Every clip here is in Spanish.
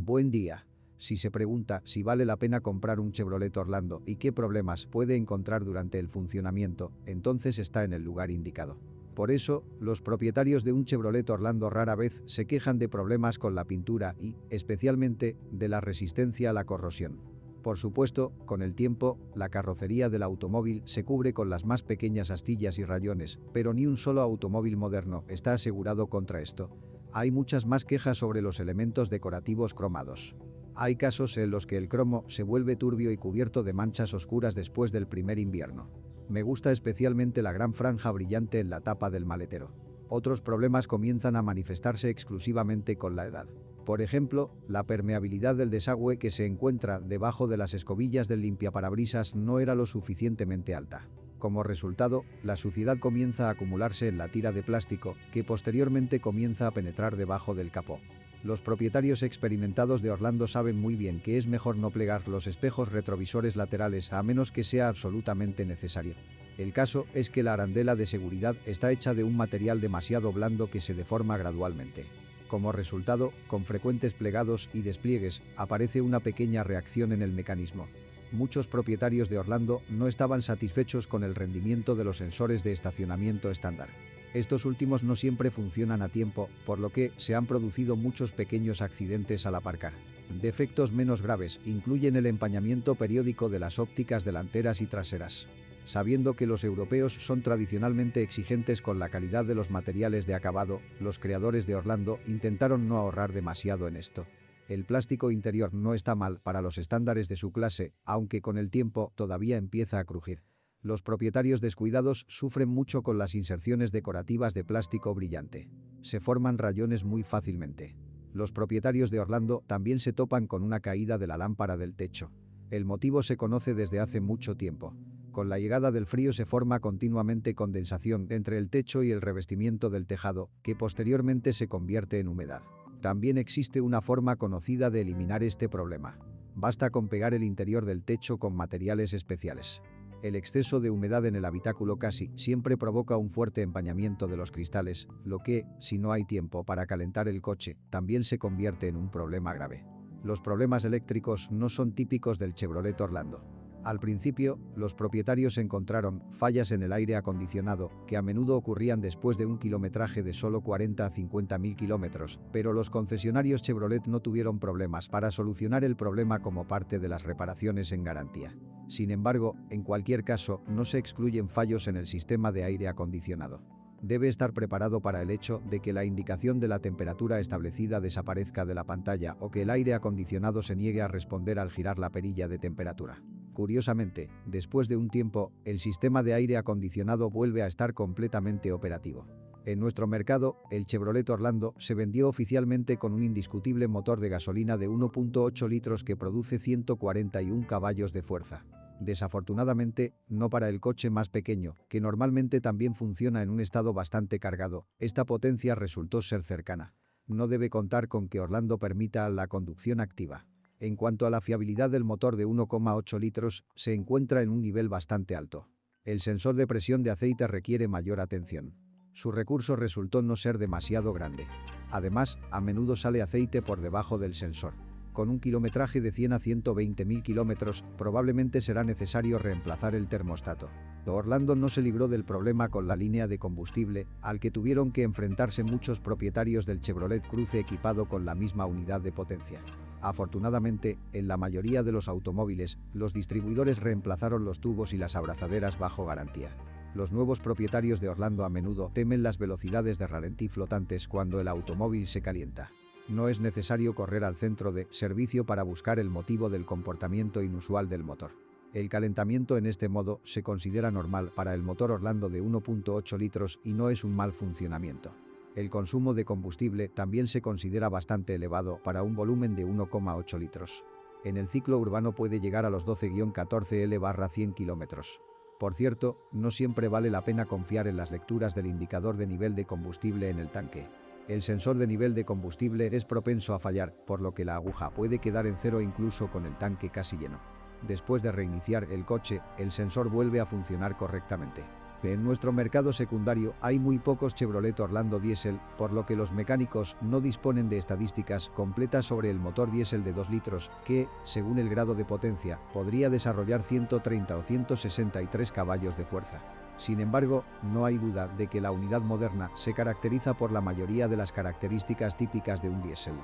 Buen día. Si se pregunta si vale la pena comprar un Chevrolet Orlando y qué problemas puede encontrar durante el funcionamiento, entonces está en el lugar indicado. Por eso, los propietarios de un Chevrolet Orlando rara vez se quejan de problemas con la pintura y, especialmente, de la resistencia a la corrosión. Por supuesto, con el tiempo, la carrocería del automóvil se cubre con las más pequeñas astillas y rayones, pero ni un solo automóvil moderno está asegurado contra esto. Hay muchas más quejas sobre los elementos decorativos cromados. Hay casos en los que el cromo se vuelve turbio y cubierto de manchas oscuras después del primer invierno. Me gusta especialmente la gran franja brillante en la tapa del maletero. Otros problemas comienzan a manifestarse exclusivamente con la edad. Por ejemplo, la permeabilidad del desagüe que se encuentra debajo de las escobillas del limpiaparabrisas no era lo suficientemente alta. Como resultado, la suciedad comienza a acumularse en la tira de plástico, que posteriormente comienza a penetrar debajo del capó. Los propietarios experimentados de Orlando saben muy bien que es mejor no plegar los espejos retrovisores laterales a menos que sea absolutamente necesario. El caso es que la arandela de seguridad está hecha de un material demasiado blando que se deforma gradualmente. Como resultado, con frecuentes plegados y despliegues, aparece una pequeña reacción en el mecanismo. Muchos propietarios de Orlando no estaban satisfechos con el rendimiento de los sensores de estacionamiento estándar. Estos últimos no siempre funcionan a tiempo, por lo que se han producido muchos pequeños accidentes al aparcar. Defectos menos graves incluyen el empañamiento periódico de las ópticas delanteras y traseras. Sabiendo que los europeos son tradicionalmente exigentes con la calidad de los materiales de acabado, los creadores de Orlando intentaron no ahorrar demasiado en esto. El plástico interior no está mal para los estándares de su clase, aunque con el tiempo todavía empieza a crujir. Los propietarios descuidados sufren mucho con las inserciones decorativas de plástico brillante. Se forman rayones muy fácilmente. Los propietarios de Orlando también se topan con una caída de la lámpara del techo. El motivo se conoce desde hace mucho tiempo. Con la llegada del frío se forma continuamente condensación entre el techo y el revestimiento del tejado, que posteriormente se convierte en humedad. También existe una forma conocida de eliminar este problema. Basta con pegar el interior del techo con materiales especiales. El exceso de humedad en el habitáculo casi siempre provoca un fuerte empañamiento de los cristales, lo que, si no hay tiempo para calentar el coche, también se convierte en un problema grave. Los problemas eléctricos no son típicos del Chevrolet Orlando. Al principio, los propietarios encontraron fallas en el aire acondicionado, que a menudo ocurrían después de un kilometraje de solo 40 a 50.000 kilómetros, pero los concesionarios Chevrolet no tuvieron problemas para solucionar el problema como parte de las reparaciones en garantía. Sin embargo, en cualquier caso, no se excluyen fallos en el sistema de aire acondicionado. Debe estar preparado para el hecho de que la indicación de la temperatura establecida desaparezca de la pantalla o que el aire acondicionado se niegue a responder al girar la perilla de temperatura. Curiosamente, después de un tiempo, el sistema de aire acondicionado vuelve a estar completamente operativo. En nuestro mercado, el Chevrolet Orlando se vendió oficialmente con un indiscutible motor de gasolina de 1.8 litros que produce 141 caballos de fuerza. Desafortunadamente, no para el coche más pequeño, que normalmente también funciona en un estado bastante cargado, esta potencia resultó ser cercana. No debe contar con que Orlando permita la conducción activa. En cuanto a la fiabilidad del motor de 1,8 litros, se encuentra en un nivel bastante alto. El sensor de presión de aceite requiere mayor atención. Su recurso resultó no ser demasiado grande. Además, a menudo sale aceite por debajo del sensor. Con un kilometraje de 100 a 120.000 kilómetros, probablemente será necesario reemplazar el termostato. Orlando no se libró del problema con la línea de combustible, al que tuvieron que enfrentarse muchos propietarios del Chevrolet Cruze equipado con la misma unidad de potencia. Afortunadamente, en la mayoría de los automóviles, los distribuidores reemplazaron los tubos y las abrazaderas bajo garantía. Los nuevos propietarios de Orlando a menudo temen las velocidades de ralentí flotantes cuando el automóvil se calienta. No es necesario correr al centro de servicio para buscar el motivo del comportamiento inusual del motor. El calentamiento en este modo se considera normal para el motor Orlando de 1.8 litros y no es un mal funcionamiento. El consumo de combustible también se considera bastante elevado para un volumen de 1,8 litros. En el ciclo urbano puede llegar a los 12-14 L/100 kilómetros. Por cierto, no siempre vale la pena confiar en las lecturas del indicador de nivel de combustible en el tanque. El sensor de nivel de combustible es propenso a fallar, por lo que la aguja puede quedar en cero incluso con el tanque casi lleno. Después de reiniciar el coche, el sensor vuelve a funcionar correctamente. En nuestro mercado secundario hay muy pocos Chevrolet Orlando diésel, por lo que los mecánicos no disponen de estadísticas completas sobre el motor diésel de 2 litros, que, según el grado de potencia, podría desarrollar 130 o 163 caballos de fuerza. Sin embargo, no hay duda de que la unidad moderna se caracteriza por la mayoría de las características típicas de un diésel.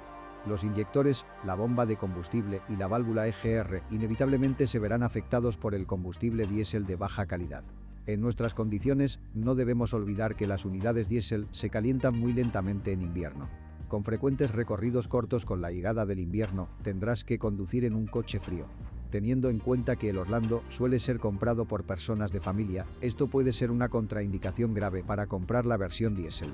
Los inyectores, la bomba de combustible y la válvula EGR inevitablemente se verán afectados por el combustible diésel de baja calidad. En nuestras condiciones, no debemos olvidar que las unidades diésel se calientan muy lentamente en invierno. Con frecuentes recorridos cortos con la llegada del invierno, tendrás que conducir en un coche frío. Teniendo en cuenta que el Orlando suele ser comprado por personas de familia, esto puede ser una contraindicación grave para comprar la versión diésel.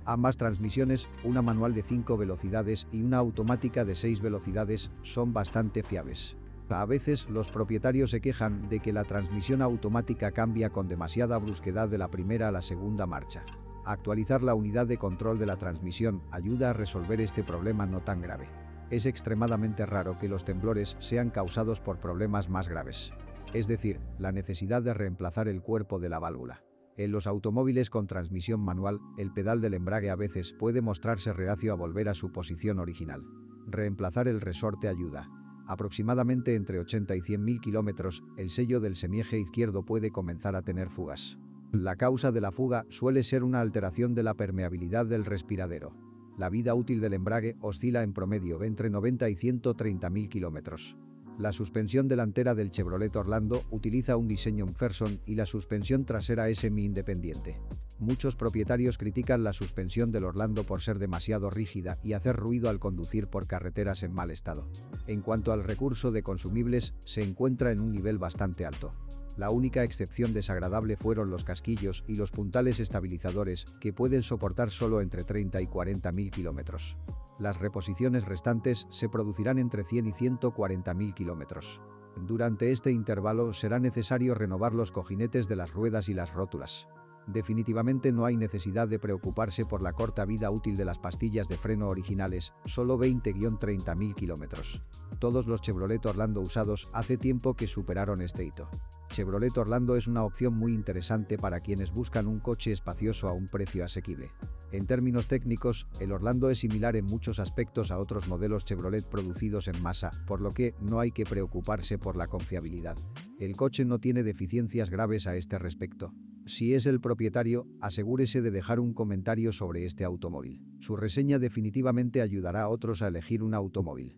Ambas transmisiones, una manual de 5 velocidades y una automática de 6 velocidades, son bastante fiables. A veces los propietarios se quejan de que la transmisión automática cambia con demasiada brusquedad de la primera a la segunda marcha. Actualizar la unidad de control de la transmisión ayuda a resolver este problema no tan grave. Es extremadamente raro que los temblores sean causados por problemas más graves. Es decir, la necesidad de reemplazar el cuerpo de la válvula. En los automóviles con transmisión manual, el pedal del embrague a veces puede mostrarse reacio a volver a su posición original. Reemplazar el resorte ayuda. Aproximadamente entre 80 y 100.000 kilómetros, el sello del semieje izquierdo puede comenzar a tener fugas. La causa de la fuga suele ser una alteración de la permeabilidad del respiradero. La vida útil del embrague oscila en promedio entre 90 y 130.000 kilómetros. La suspensión delantera del Chevrolet Orlando utiliza un diseño McPherson y la suspensión trasera es semi-independiente. Muchos propietarios critican la suspensión del Orlando por ser demasiado rígida y hacer ruido al conducir por carreteras en mal estado. En cuanto al recurso de consumibles, se encuentra en un nivel bastante alto. La única excepción desagradable fueron los casquillos y los puntales estabilizadores, que pueden soportar solo entre 30 y 40.000 kilómetros. Las reposiciones restantes se producirán entre 100 y 140.000 kilómetros. Durante este intervalo será necesario renovar los cojinetes de las ruedas y las rótulas. Definitivamente no hay necesidad de preocuparse por la corta vida útil de las pastillas de freno originales, solo 20-30.000 kilómetros. Todos los Chevrolet Orlando usados hace tiempo que superaron este hito. Chevrolet Orlando es una opción muy interesante para quienes buscan un coche espacioso a un precio asequible. En términos técnicos, el Orlando es similar en muchos aspectos a otros modelos Chevrolet producidos en masa, por lo que no hay que preocuparse por la confiabilidad. El coche no tiene deficiencias graves a este respecto. Si es el propietario, asegúrese de dejar un comentario sobre este automóvil. Su reseña definitivamente ayudará a otros a elegir un automóvil.